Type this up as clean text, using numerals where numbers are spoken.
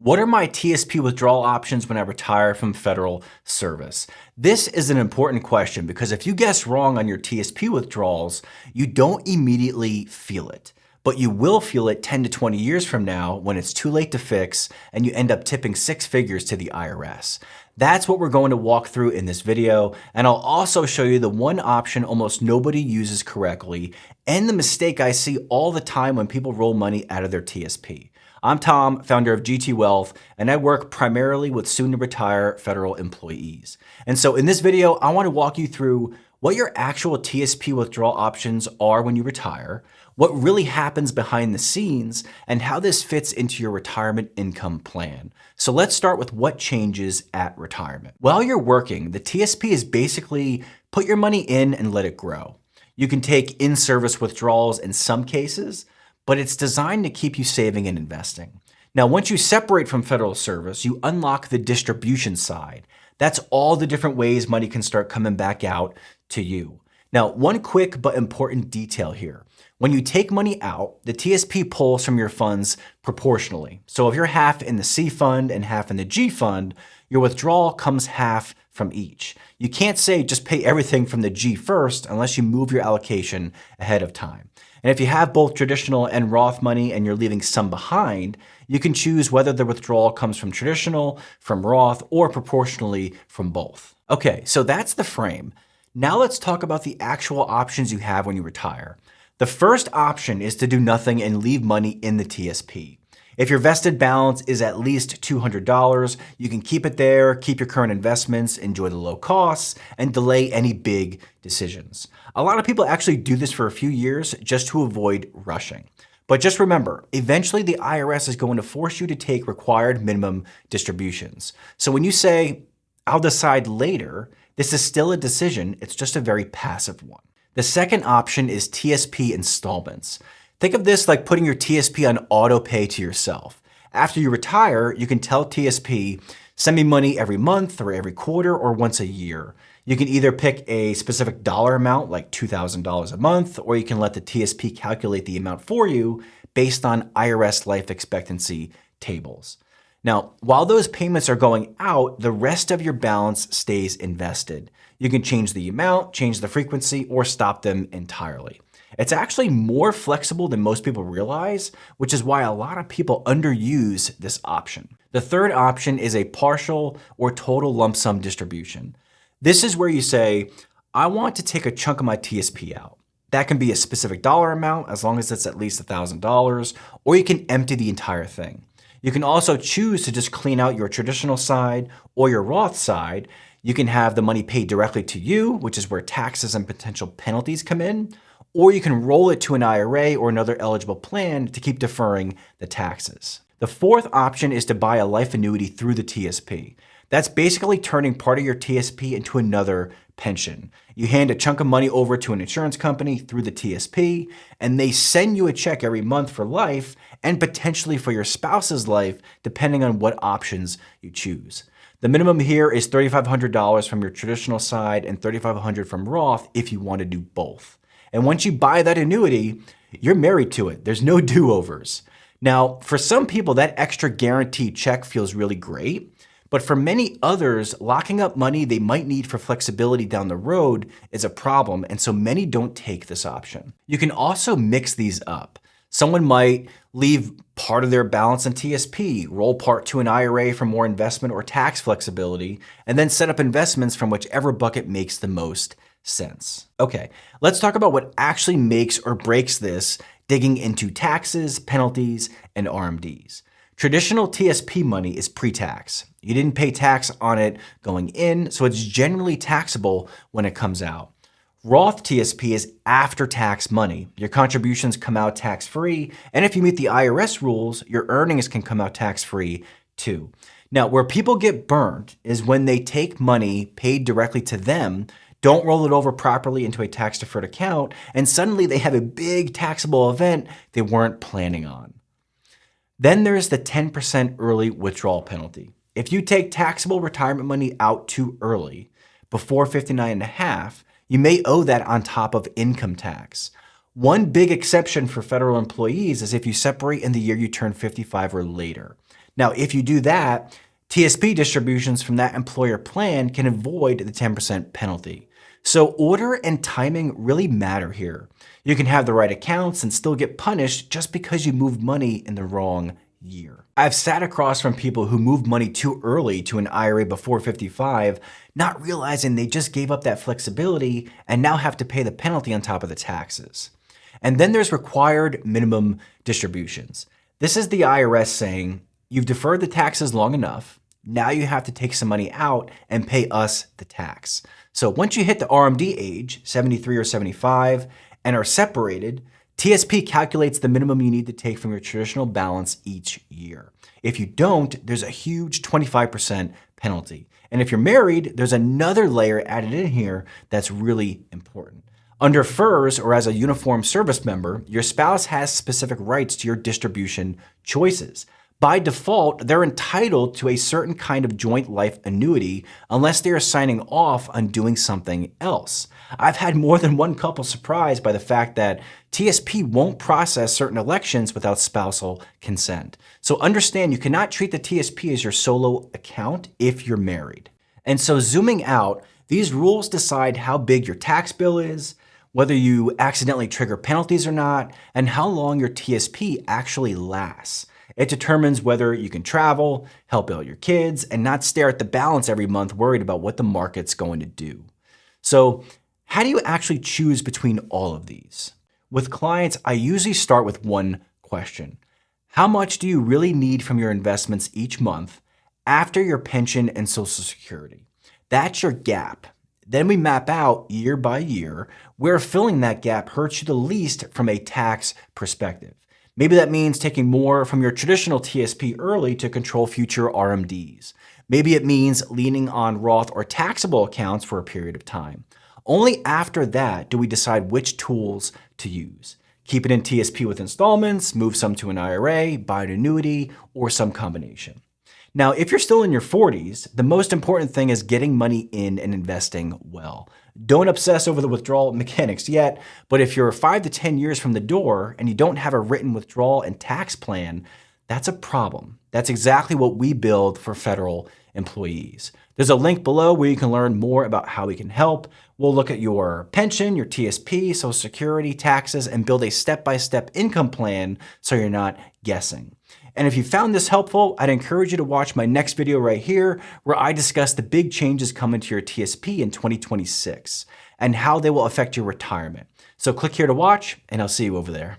What are my TSP withdrawal options when I retire from federal service? This is an important question because if you guess wrong on your TSP withdrawals, you don't immediately feel it. But you will feel it 10 to 20 years from now when it's too late to fix and you end up tipping six figures to the IRS. That's what we're going to walk through in this video, and I'll also show you the one option almost nobody uses correctly and the mistake I see all the time when people roll money out of their TSP. I'm Tom, founder of GT Wealth, and I work primarily with soon-to-retire federal employees. And so in this video, I want to walk you through what your actual TSP withdrawal options are when you retire, what really happens behind the scenes, and how this fits into your retirement income plan. So let's start with what changes at retirement. While you're working, the TSP is basically put your money in and let it grow. You can take in-service withdrawals in some cases, but it's designed to keep you saving and investing. Now, once you separate from federal service, you unlock the distribution side. That's all the different ways money can start coming back out to you. Now, one quick but important detail here. When you take money out, the TSP pulls from your funds proportionally. So if you're half in the C fund and half in the G fund, your withdrawal comes half from each. You can't say just pay everything from the G first unless you move your allocation ahead of time. And if you have both traditional and Roth money and you're leaving some behind, you can choose whether the withdrawal comes from traditional, from Roth, or proportionally from both. Okay, so that's the frame. Now let's talk about the actual options you have when you retire. The first option is to do nothing and leave money in the TSP. If your vested balance is at least $200, you can keep it there, keep your current investments, enjoy the low costs, and delay any big decisions. A lot of people actually do this for a few years just to avoid rushing. But just remember, eventually the IRS is going to force you to take required minimum distributions. So when you say, I'll decide later, this is still a decision, it's just a very passive one. The second option is TSP Installments. Think of this like putting your TSP on auto pay to yourself. After you retire, you can tell TSP, send me money every month or every quarter or once a year. You can either pick a specific dollar amount like $2,000 a month, or you can let the TSP calculate the amount for you based on IRS life expectancy tables. Now, while those payments are going out, the rest of your balance stays invested. You can change the amount, change the frequency, or stop them entirely. It's actually more flexible than most people realize, which is why a lot of people underuse this option. The third option is a partial or total lump sum distribution. This is where you say, I want to take a chunk of my TSP out. That can be a specific dollar amount as long as it's at least $1,000, or you can empty the entire thing. You can also choose to just clean out your traditional side or your Roth side. You can have the money paid directly to you, which is where taxes and potential penalties come in, or you can roll it to an IRA or another eligible plan to keep deferring the taxes. The fourth option is to buy a life annuity through the TSP. That's basically turning part of your TSP into another pension. You hand a chunk of money over to an insurance company through the TSP, and they send you a check every month for life and potentially for your spouse's life, depending on what options you choose. The minimum here is $3,500 from your traditional side and $3,500 from Roth if you want to do both. And once you buy that annuity, you're married to it. There's no do-overs. Now, for some people, that extra guaranteed check feels really great. But for many others, locking up money they might need for flexibility down the road is a problem, and so many don't take this option. You can also mix these up. Someone might leave part of their balance in TSP, roll part to an IRA for more investment or tax flexibility, and then set up investments from whichever bucket makes the most sense. Okay, let's talk about what actually makes or breaks this, digging into taxes, penalties, and RMDs. Traditional TSP money is pre-tax. You didn't pay tax on it going in, so it's generally taxable when it comes out. Roth TSP is after-tax money. Your contributions come out tax-free, and if you meet the IRS rules, your earnings can come out tax-free too. Now, where people get burned is when they take money paid directly to them, don't roll it over properly into a tax-deferred account, and suddenly they have a big taxable event they weren't planning on. Then there's the 10% early withdrawal penalty. If you take taxable retirement money out too early, before 59.5, you may owe that on top of income tax. One big exception for federal employees is if you separate in the year you turn 55 or later. Now, if you do that, TSP distributions from that employer plan can avoid the 10% penalty. So order and timing really matter here. You can have the right accounts and still get punished just because you moved money in the wrong year. I've sat across from people who moved money too early to an IRA before 55, not realizing they just gave up that flexibility and now have to pay the penalty on top of the taxes. And then there's required minimum distributions. This is the IRS saying, you've deferred the taxes long enough, now you have to take some money out and pay us the tax. So once you hit the RMD age, 73 or 75, and are separated, TSP calculates the minimum you need to take from your traditional balance each year. If you don't, there's a huge 25% penalty. And if you're married, there's another layer added in here that's really important. Under FERS, or as a uniform service member, your spouse has specific rights to your distribution choices. By default, they're entitled to a certain kind of joint life annuity unless they are signing off on doing something else. I've had more than one couple surprised by the fact that TSP won't process certain elections without spousal consent. So understand you cannot treat the TSP as your solo account if you're married. And so zooming out, these rules decide how big your tax bill is, whether you accidentally trigger penalties or not, and how long your TSP actually lasts. It determines whether you can travel, help out your kids, and not stare at the balance every month worried about what the market's going to do. So how do you actually choose between all of these? With clients, I usually start with one question. How much do you really need from your investments each month after your pension and Social Security? That's your gap. Then we map out year by year where filling that gap hurts you the least from a tax perspective. Maybe that means taking more from your traditional TSP early to control future RMDs. Maybe it means leaning on Roth or taxable accounts for a period of time. Only after that do we decide which tools to use. Keep it in TSP with installments, move some to an IRA, buy an annuity, or some combination. Now, if you're still in your 40s, the most important thing is getting money in and investing well. Don't obsess over the withdrawal mechanics yet, but if you're 5 to 10 years from the door and you don't have a written withdrawal and tax plan, that's a problem. That's exactly what we build for federal employees. There's a link below where you can learn more about how we can help. We'll look at your pension, your TSP, Social Security, taxes, and build a step-by-step income plan so you're not guessing. And if you found this helpful, I'd encourage you to watch my next video right here, where I discuss the big changes coming to your TSP in 2026 and how they will affect your retirement. So click here to watch, and I'll see you over there.